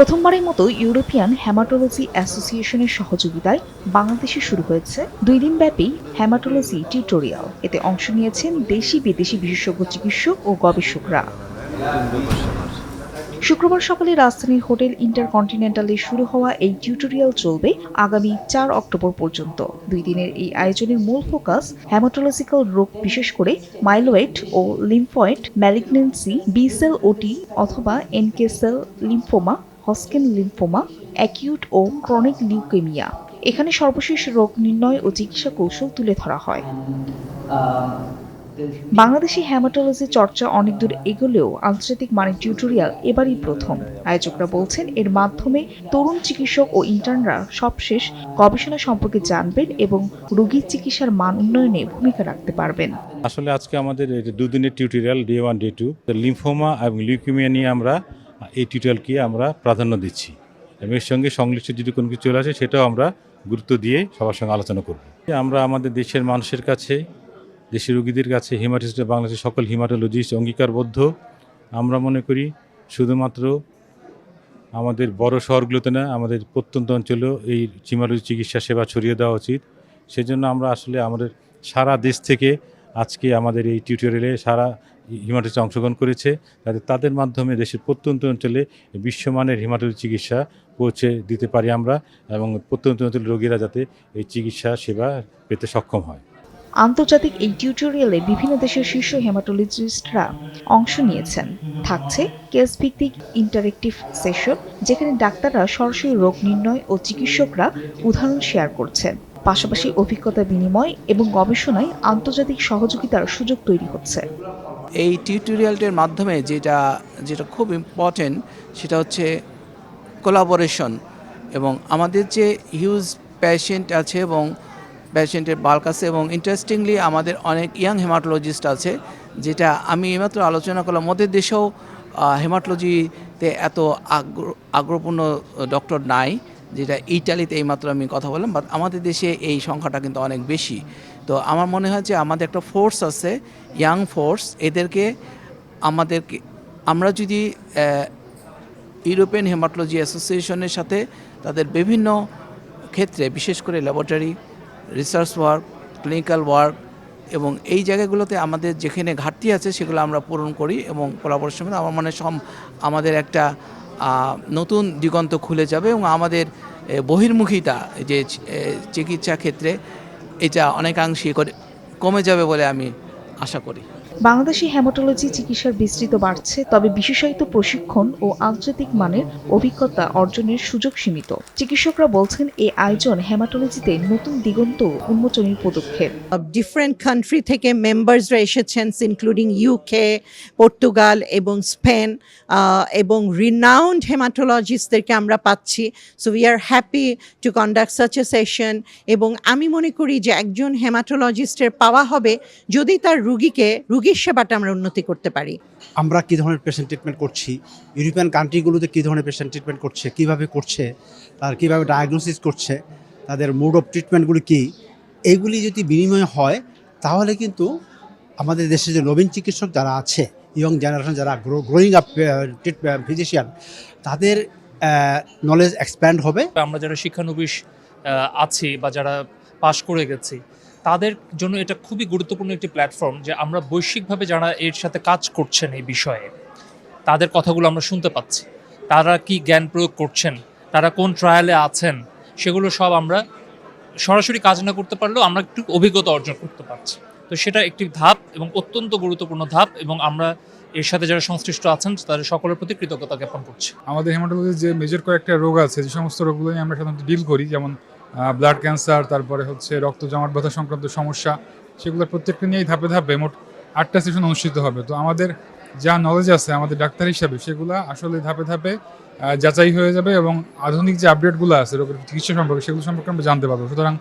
প্রথমবারের মতো European haematology অ্যাসোসিয়েশনের সহযোগিতায় বাংলাদেশে শুরু হয়েছে 2 দিনব্যাপী হেমাটোলজি টিউটোরিয়াল। এতে অংশ নিয়েছেন দেশি বিদেশি বিশেষজ্ঞ চিকিৎসক ও গবেষকরা। শুক্রবার সকালে রাজধানীর হোটেল ইন্টারকন্টিনেন্টালে শুরু হওয়া এই টিউটোরিয়াল চলবে আগামী 4 অক্টোবর পর্যন্ত। 2 দিনের এই আয়োজনের মূল ফোকাস হেমাটোলজিক্যাল রোগ, বিশেষ করে মাইলোয়েড ও লিম্ফয়েড ম্যালিগন্যান্সি, বি সেল ওটি অথবা NK cell lymphoma, Hodgkin lymphoma, acute ও ক্রনিক লিউকেমিয়া। এখানে সর্বশেষ রোগ নির্ণয় ও চিকিৎসা কৌশল তুলে ধরা হয়। বাংলাদেশি হেমাটোলজি চর্চা অনেক দূর এগোলেও আন্তর্জাতিক মানের টিউটোরিয়াল এবারই প্রথম। আয়োজকরা বলছেন, এর মাধ্যমে তরুণ চিকিৎসক ও ইন্টার্নরা সবশেষ গবেষণা সম্পর্কে জানবেন এবং রোগীর চিকিৎসার মান উন্নয়নে ভূমিকা রাখতে পারবেন। আসলে আজকে আমাদের 2 দিনের টিউটোরিয়াল ডে 1 ডে 2 লিম্ফোমা এবং লিউকেমিয়া নিয়ে আমরা এই টিউটোরিয়ালকে আমরা প্রাধান্য দিচ্ছি এবং এর সঙ্গে সংশ্লিষ্ট যদি কোনো কিছু চলে আসে সেটাও আমরা গুরুত্ব দিয়ে সবার সঙ্গে আলোচনা করব। আমরা আমাদের দেশের মানুষের কাছে, দেশের রোগীদের কাছে হেমাটোলজিস্ট, বাংলাদেশের সকল হেমাটোলজিস্ট অঙ্গীকারবদ্ধ। আমরা মনে করি শুধুমাত্র আমাদের বড় শহরগুলোতে না, আমাদের প্রত্যন্ত অঞ্চলেও এই হেমাটোলজি চিকিৎসা সেবা ছড়িয়ে দেওয়া উচিত। সেজন্য আমরা আসলে আমাদের সারা দেশ থেকে আজকে আমাদের এই টিউটোরিয়ালে সারা হেমাটোলজিস্ট অংশগ্রহণ করেছে, যাতে তাদের মাধ্যমে দেশের প্রত্যন্ত অঞ্চলে বিশ্বমানের হেমাটোলজি চিকিৎসা পৌঁছে দিতে পারি আমরা, এবং প্রত্যন্ত অঞ্চলের রোগীরা যাতে এই চিকিৎসা সেবা পেতে সক্ষম হয়। আন্তর্জাতিক এই টিউটোরিয়ালে বিভিন্ন দেশের শীর্ষ হেমাটোলজিস্টরা অংশ নিয়েছেন। থাকছে কেস ভিত্তিক ইন্টারেক্টিভ সেশন, যেখানে ডাক্তাররা সরাসরি রোগ নির্ণয় ও চিকিৎসকরা উদাহরণ শেয়ার করছেন। পাশাপাশি অভিজ্ঞতা বিনিময় এবং গবেষণায় আন্তর্জাতিক সহযোগিতার সুযোগ তৈরি হচ্ছে। এই টিউটোরিয়ালটির মাধ্যমে যেটা খুব ইম্পর্টেন্ট সেটা হচ্ছে কোলাবোরেশন, এবং আমাদের যে হিউজ পেশেন্ট আছে এবং পেশেন্টের বাল্ক আছে, এবং ইন্টারেস্টিংলি আমাদের অনেক ইয়াং হেমাটোলজিস্ট আছে, যেটা আমি এইমাত্র আলোচনা করলাম। আমাদের দেশেও হেমাটোলজিতে এত আগ্রহপূর্ণ ডক্টর নাই, যেটা ইটালিতে এইমাত্র আমি কথা বললাম, বাট আমাদের দেশে এই সংখ্যাটা কিন্তু অনেক বেশি। তো আমার মনে হয় যে আমাদের একটা ফোর্স আছে, ইয়াং ফোর্স। এদেরকে আমরা যদি ইউরোপিয়ান হেমাটোলজি অ্যাসোসিয়েশনের সাথে তাদের বিভিন্ন ক্ষেত্রে, বিশেষ করে laboratory research work, clinical work, এবং এই জায়গাগুলোতে আমাদের যেখানে ঘাটতি আছে সেগুলো আমরা পূরণ করি এবং কোলাবোরেশন করে, আমার মনে হয় আমাদের একটা নতুন দিগন্ত খুলে যাবে, এবং আমাদের বহির্মুখিতা যে চিকিৎসা ক্ষেত্রে এটা অনেকাংশে কমে যাবে বলে আমি আশা করি। বাংলাদেশি হেমাটোলজি চিকিৎসার বিস্তৃত বাড়ছে, তবে বিশেষায়িত প্রশিক্ষণ ও আন্তর্জাতিক মানের অভিজ্ঞতা অর্জনের সুযোগ সীমিত। চিকিৎসকরা বলছেন, এই আয়োজন হেমাটোলজিতে নতুন দিগন্ত উন্মোচনের পদক্ষেপ। ডিফারেন্ট কান্ট্রি থেকে মেম্বার্সরা এসেছেন, ইনক্লুডিং ইউকে, পর্তুগাল এবং স্পেন, এবং রিনাউন্ড হেমাটোলজিস্টদেরকে আমরা পাচ্ছি। So we are happy to conduct such a session, এবং আমি মনে করি যে একজন হেমাটোলজিস্টের পাওয়া হবে যদি তার রুগীর সেবাটা আমরা উন্নতি করতে পারি। আমরা কী ধরনের পেশেন্ট ট্রিটমেন্ট করছি, ইউরোপিয়ান কান্ট্রিগুলোতে কী ধরনের পেশেন্ট ট্রিটমেন্ট করছে, কীভাবে করছে, তার কীভাবে ডায়াগনোসিস করছে, তাদের মোড অফ ট্রিটমেন্টগুলি কী, এইগুলি যদি বিনিময় হয় তাহলে কিন্তু আমাদের দেশে যে নবীন চিকিৎসক যারা আছে, ইয়ং জেনারেশন যারা গ্রোয়িং আপ ফিজিশিয়ান, তাদের নলেজ এক্সপ্যান্ড হবে। আমরা যারা শিক্ষানবিশ আছি বা যারা পাশ করে গেছি, তাদের জন্য এটা খুবই গুরুত্বপূর্ণ একটি প্ল্যাটফর্ম, যে আমরা বৈশ্বিকভাবে যারা এর সাথে কাজ করছেন এই বিষয়ে, তাদের কথাগুলো আমরা শুনতে পাচ্ছি। তারা কি জ্ঞান প্রয়োগ করছেন, তারা কোন ট্রায়ালে আছেন, সেগুলো সব আমরা সরাসরি কাজ না করতে পারলেও আমরা একটু অভিজ্ঞতা অর্জন করতে পারছি। তো সেটা একটি ধাপ এবং অত্যন্ত গুরুত্বপূর্ণ ধাপ, এবং আমরা এর সাথে যারা সংশ্লিষ্ট আছেন তাদের সকলের প্রতি কৃতজ্ঞতা জ্ঞাপন করছি। আমাদের হেমাটোলজির যে মেজর কয়েকটা রোগ আছে, যে সমস্ত রোগগুলো নিয়ে আমরা সাধারণত ডিল করি, যেমন ব্লাড ক্যান্সার, তারপরে হচ্ছে রক্ত জমাট বাঁধা সংক্রান্ত সমস্যা, সেগুলোর প্রত্যেকটা নিয়েই ধাপে ধাপে মোট 8টা সেশন অনুষ্ঠিত হবে। তো আমাদের যা নলেজ আছে আমাদের ডাক্তার হিসাবে, সেগুলো আসলে ধাপে ধাপে যাচাই হয়ে যাবে, এবং আধুনিক যে আপডেটগুলো আছে রোগের চিকিৎসা সম্পর্কে, সেগুলো সম্পর্কে আমরা জানতে পারবো। সুতরাং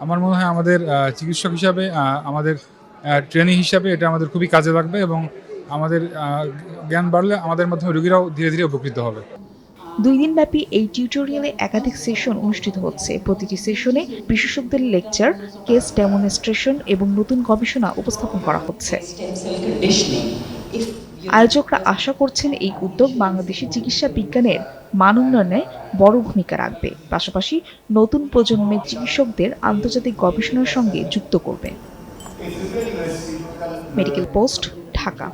আমার মনে হয় আমাদের চিকিৎসক হিসাবে, আমাদের ট্রেনিং হিসাবে এটা আমাদের খুবই কাজে লাগবে, এবং আমাদের জ্ঞান বাড়লে আমাদের মাধ্যমে রোগীরাও ধীরে ধীরে উপকৃত হবে। 2 দিনব্যাপী এই টিউটোরিয়ালে একাধিক সেশন অনুষ্ঠিত হচ্ছে। প্রতিটি সেশনে বিশেষজ্ঞদের লেকচার, কেস ডেমনস্ট্রেশন এবং নতুন গবেষণা উপস্থাপন করা হচ্ছে। আয়োজকরা আশা করছেন এই উদ্যোগ বাংলাদেশি চিকিৎসা বিজ্ঞানের মান উন্নয়নে বড় ভূমিকা রাখবে, পাশাপাশি নতুন প্রজন্মের চিকিৎসকদের আন্তর্জাতিক গবেষণার সঙ্গে যুক্ত করবে। Medical post, Dhaka.